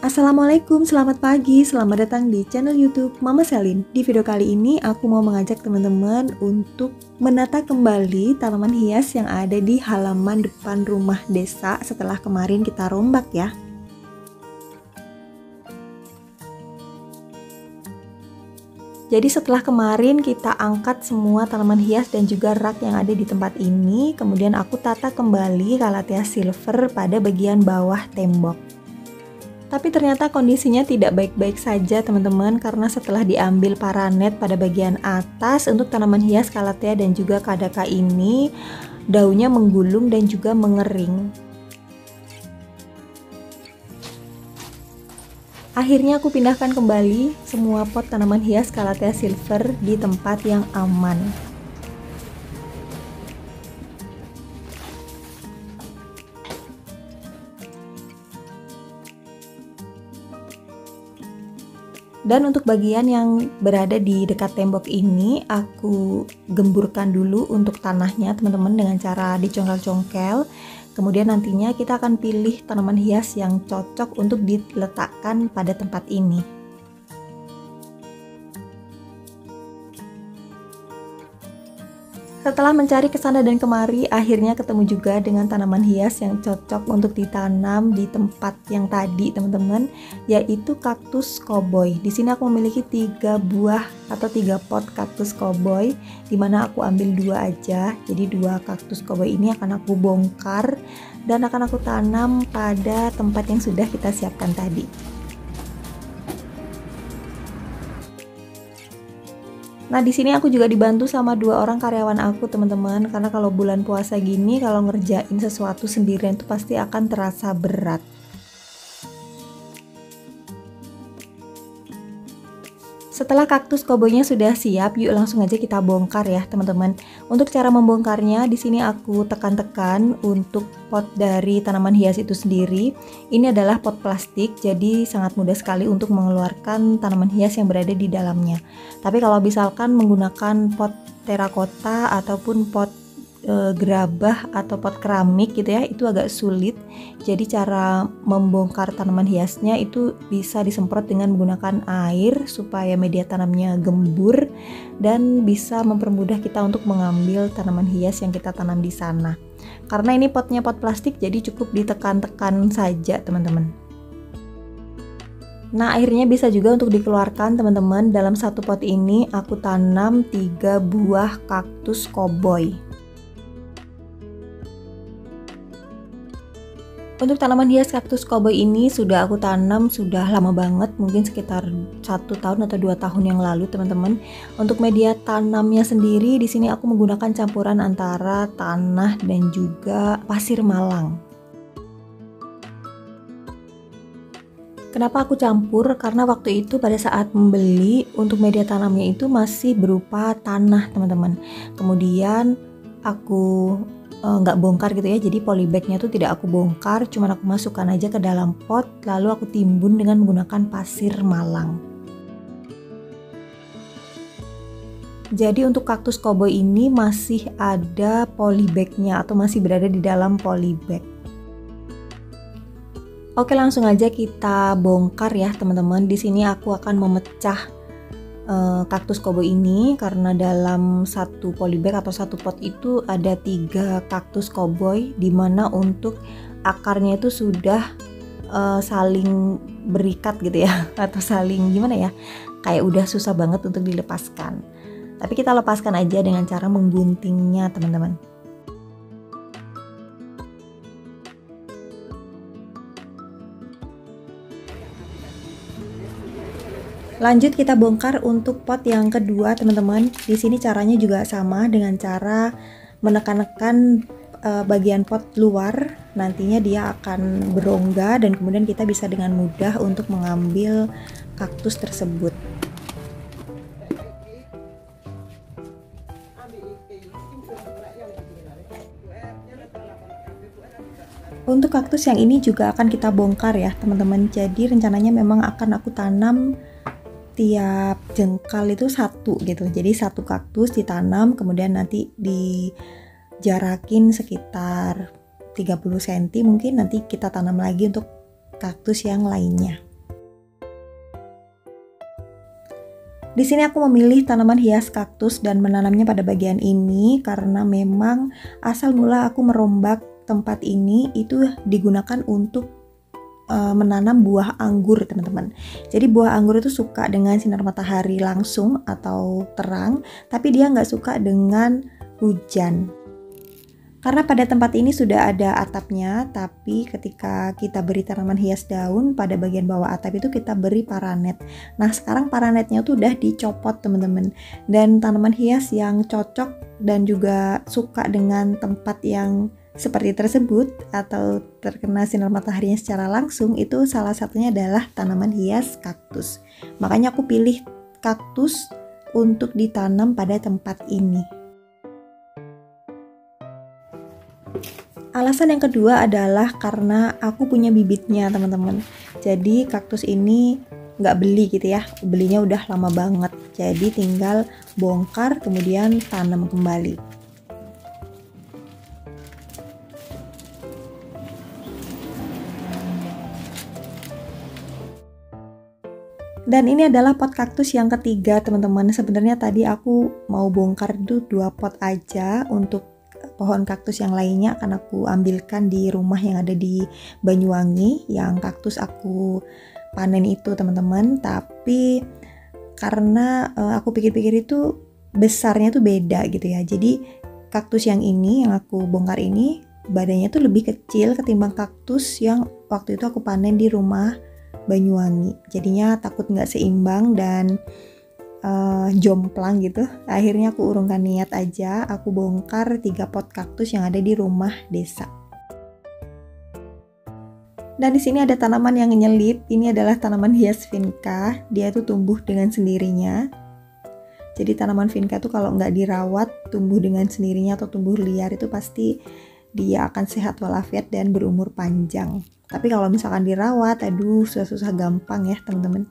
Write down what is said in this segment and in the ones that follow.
Assalamualaikum, selamat pagi, selamat datang di channel YouTube Mama Selin. Di video kali ini aku mau mengajak teman-teman untuk menata kembali tanaman hias yang ada di halaman depan rumah desa setelah kemarin kita rombak ya. Jadi setelah kemarin kita angkat semua tanaman hias dan juga rak yang ada di tempat ini, kemudian aku tata kembali Calathea silver pada bagian bawah tembok. Tapi ternyata kondisinya tidak baik-baik saja teman-teman, karena setelah diambil paranet pada bagian atas untuk tanaman hias Calathea dan juga Kadaka ini, daunnya menggulung dan juga mengering. Akhirnya aku pindahkan kembali semua pot tanaman hias Calathea silver di tempat yang aman. Dan untuk bagian yang berada di dekat tembok ini aku gemburkan dulu untuk tanahnya teman-teman dengan cara dicongkel-congkel. Kemudian nantinya kita akan pilih tanaman hias yang cocok untuk diletakkan pada tempat ini. Setelah mencari kesana dan kemari, akhirnya ketemu juga dengan tanaman hias yang cocok untuk ditanam di tempat yang tadi teman-teman, yaitu kaktus cowboy. Di sini aku memiliki 3 buah atau 3 pot kaktus cowboy, dimana aku ambil 2 aja. Jadi 2 kaktus cowboy ini akan aku bongkar dan akan aku tanam pada tempat yang sudah kita siapkan tadi. Nah, di sini aku juga dibantu sama 2 orang karyawan aku, teman-teman. Karena kalau bulan puasa gini, kalau ngerjain sesuatu sendirian itu pasti akan terasa berat. Setelah kaktus cowboynya sudah siap, yuk langsung aja kita bongkar ya, teman-teman. Untuk cara membongkarnya, di sini aku tekan-tekan untuk pot dari tanaman hias itu sendiri. Ini adalah pot plastik, jadi sangat mudah sekali untuk mengeluarkan tanaman hias yang berada di dalamnya. Tapi kalau misalkan menggunakan pot terakota ataupun pot gerabah atau pot keramik gitu ya, itu agak sulit. Jadi cara membongkar tanaman hiasnya itu bisa disemprot dengan menggunakan air supaya media tanamnya gembur dan bisa mempermudah kita untuk mengambil tanaman hias yang kita tanam di sana. Karena ini potnya pot plastik, jadi cukup ditekan-tekan saja teman-teman. Nah, akhirnya bisa juga untuk dikeluarkan teman-teman. Dalam satu pot ini aku tanam 3 buah kaktus cowboy. Untuk tanaman hias kaktus cowboy ini sudah aku tanam sudah lama banget, mungkin sekitar 1 tahun atau 2 tahun yang lalu teman-teman. Untuk media tanamnya sendiri di sini aku menggunakan campuran antara tanah dan juga pasir malang. Kenapa aku campur? Karena waktu itu pada saat membeli untuk media tanamnya itu masih berupa tanah teman-teman. Kemudian aku nggak bongkar gitu ya, jadi polybagnya tuh tidak aku bongkar, cuman aku masukkan aja ke dalam pot, lalu aku timbun dengan menggunakan pasir malang. Jadi untuk kaktus cowboy ini masih ada polybagnya atau masih berada di dalam polybag. Oke, langsung aja kita bongkar ya teman-teman. Di sini aku akan memecah kaktus cowboy ini karena dalam satu polybag atau satu pot itu ada 3 kaktus cowboy, dimana untuk akarnya itu sudah saling berikat gitu ya, atau saling gimana ya, kayak udah susah banget untuk dilepaskan. Tapi kita lepaskan aja dengan cara mengguntingnya teman-teman. Lanjut kita bongkar untuk pot yang kedua teman-teman. Di sini caranya juga sama dengan cara menekan-nekan bagian pot luar. Nantinya dia akan berongga dan kemudian kita bisa dengan mudah untuk mengambil kaktus tersebut. Untuk kaktus yang ini juga akan kita bongkar ya teman-teman. Jadi rencananya memang akan aku tanam tiap jengkal itu 1 gitu. Jadi 1 kaktus ditanam, kemudian nanti dijarakin sekitar 30 cm, mungkin nanti kita tanam lagi untuk kaktus yang lainnya. Di sini aku memilih tanaman hias kaktus dan menanamnya pada bagian ini karena memang asal mula aku merombak tempat ini itu digunakan untuk menanam buah anggur, teman-teman. Jadi buah anggur itu suka dengan sinar matahari langsung atau terang, tapi dia nggak suka dengan hujan. Karena pada tempat ini sudah ada atapnya, tapi ketika kita beri tanaman hias daun, pada bagian bawah atap itu kita beri paranet. Nah, sekarang paranetnya tuh udah dicopot, teman-teman. Dan tanaman hias yang cocok dan juga suka dengan tempat yang seperti tersebut atau terkena sinar mataharinya secara langsung, itu salah satunya adalah tanaman hias kaktus. Makanya aku pilih kaktus untuk ditanam pada tempat ini. Alasan yang kedua adalah karena aku punya bibitnya, teman-teman. Jadi kaktus ini nggak beli gitu ya, belinya udah lama banget. Jadi tinggal bongkar kemudian tanam kembali. Dan ini adalah pot kaktus yang ketiga, teman-teman. Sebenarnya tadi aku mau bongkar itu 2 pot aja, untuk pohon kaktus yang lainnya akan aku ambilkan di rumah yang ada di Banyuwangi, yang kaktus aku panen itu, teman-teman. Tapi karena aku pikir-pikir itu besarnya tuh beda gitu ya, jadi kaktus yang ini yang aku bongkar ini badannya tuh lebih kecil ketimbang kaktus yang waktu itu aku panen di rumah Banyuwangi. Jadinya takut nggak seimbang dan jomplang gitu. Akhirnya aku urungkan niat aja, aku bongkar 3 pot kaktus yang ada di rumah desa. Dan di sini ada tanaman yang nyelip. Ini adalah tanaman hias vinca. Dia tuh tumbuh dengan sendirinya. Jadi tanaman vinca tuh kalau nggak dirawat, tumbuh dengan sendirinya atau tumbuh liar, itu pasti dia akan sehat walafiat dan berumur panjang. Tapi kalau misalkan dirawat, aduh susah-susah gampang ya, teman-teman.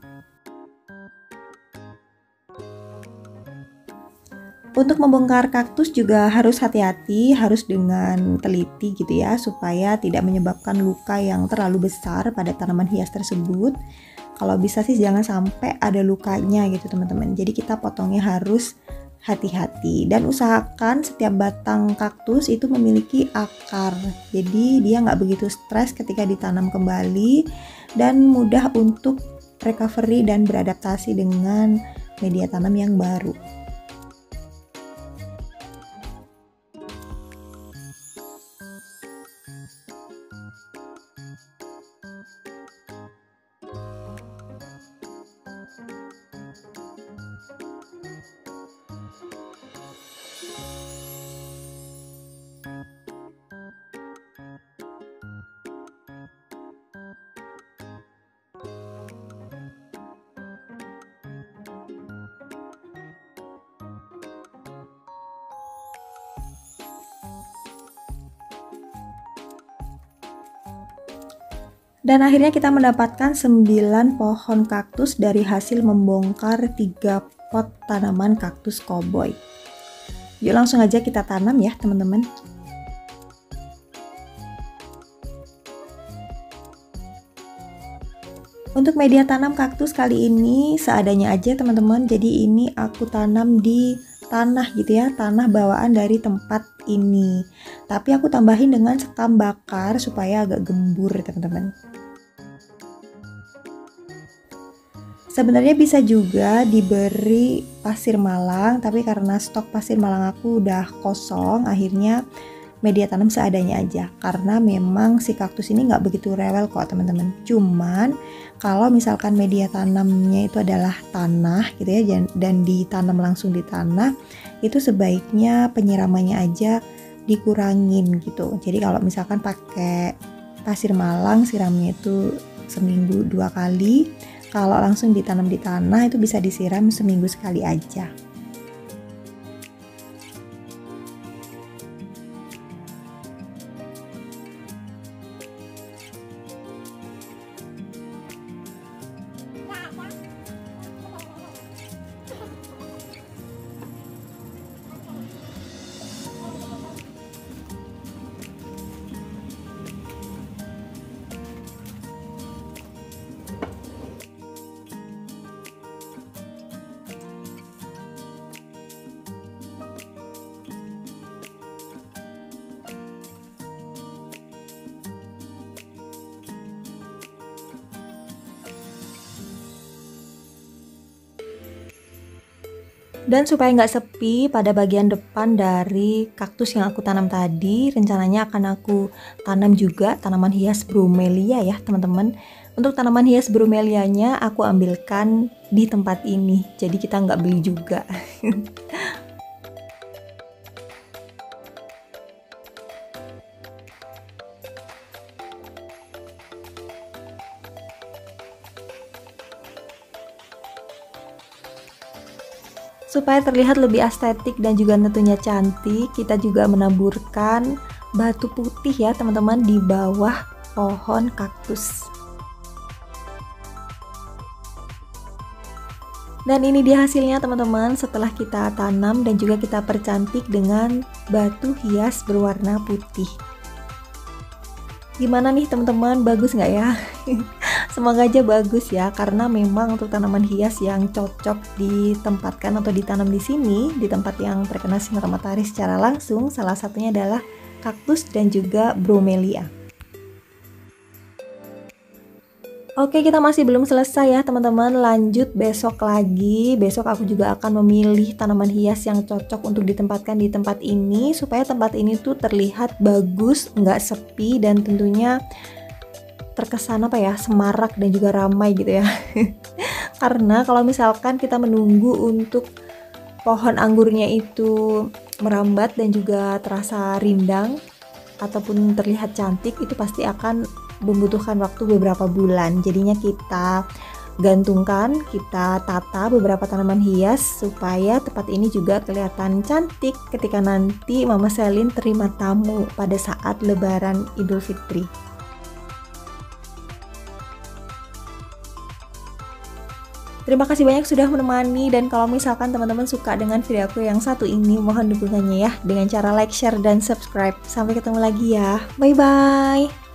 Untuk membongkar kaktus juga harus hati-hati, harus dengan teliti gitu ya, supaya tidak menyebabkan luka yang terlalu besar pada tanaman hias tersebut. Kalau bisa sih jangan sampai ada lukanya gitu, teman-teman. Jadi kita potongnya harus hati-hati dan usahakan setiap batang kaktus itu memiliki akar. Jadi dia nggak begitu stres ketika ditanam kembali dan mudah untuk recovery dan beradaptasi dengan media tanam yang baru. Dan akhirnya kita mendapatkan 9 pohon kaktus dari hasil membongkar 3 pot tanaman kaktus koboi. Yuk langsung aja kita tanam ya, teman-teman. Untuk media tanam kaktus kali ini seadanya aja, teman-teman. Jadi ini aku tanam di tanah gitu ya, tanah bawaan dari tempat ini. Tapi aku tambahin dengan sekam bakar supaya agak gembur, teman-teman. Sebenarnya bisa juga diberi pasir malang, tapi karena stok pasir malang aku udah kosong, akhirnya media tanam seadanya aja. Karena memang si kaktus ini nggak begitu rewel kok, teman-teman. Cuman kalau misalkan media tanamnya itu adalah tanah gitu ya, dan ditanam langsung di tanah, itu sebaiknya penyiramannya aja dikurangin gitu. Jadi kalau misalkan pakai pasir malang, siramnya itu seminggu 2 kali. Kalau langsung ditanam di tanah itu bisa disiram seminggu sekali aja. Dan supaya nggak sepi pada bagian depan dari kaktus yang aku tanam tadi, rencananya akan aku tanam juga tanaman hias bromelia ya teman-teman. Untuk tanaman hias bromelianya aku ambilkan di tempat ini, jadi kita nggak beli juga. Supaya terlihat lebih estetik dan juga tentunya cantik, kita juga menaburkan batu putih ya teman-teman di bawah pohon kaktus. Dan ini dia hasilnya teman-teman setelah kita tanam dan juga kita percantik dengan batu hias berwarna putih. Gimana nih teman-teman, bagus nggak ya? Semoga aja bagus ya, karena memang untuk tanaman hias yang cocok ditempatkan atau ditanam di sini, di tempat yang terkena sinar matahari secara langsung, salah satunya adalah kaktus dan juga bromelia. Oke, kita masih belum selesai ya teman-teman, lanjut besok lagi. Besok aku juga akan memilih tanaman hias yang cocok untuk ditempatkan di tempat ini, supaya tempat ini tuh terlihat bagus, nggak sepi, dan tentunya terkesan apa ya, semarak dan juga ramai gitu ya. Karena kalau misalkan kita menunggu untuk pohon anggurnya itu merambat dan juga terasa rindang ataupun terlihat cantik, itu pasti akan membutuhkan waktu beberapa bulan. Jadinya kita gantungkan, kita tata beberapa tanaman hias supaya tempat ini juga kelihatan cantik ketika nanti Mama Selin terima tamu pada saat Lebaran Idul Fitri. Terima kasih banyak sudah menemani, dan kalau misalkan teman-teman suka dengan video aku yang satu ini, mohon dukungannya ya dengan cara like, share, dan subscribe. Sampai ketemu lagi ya. Bye-bye.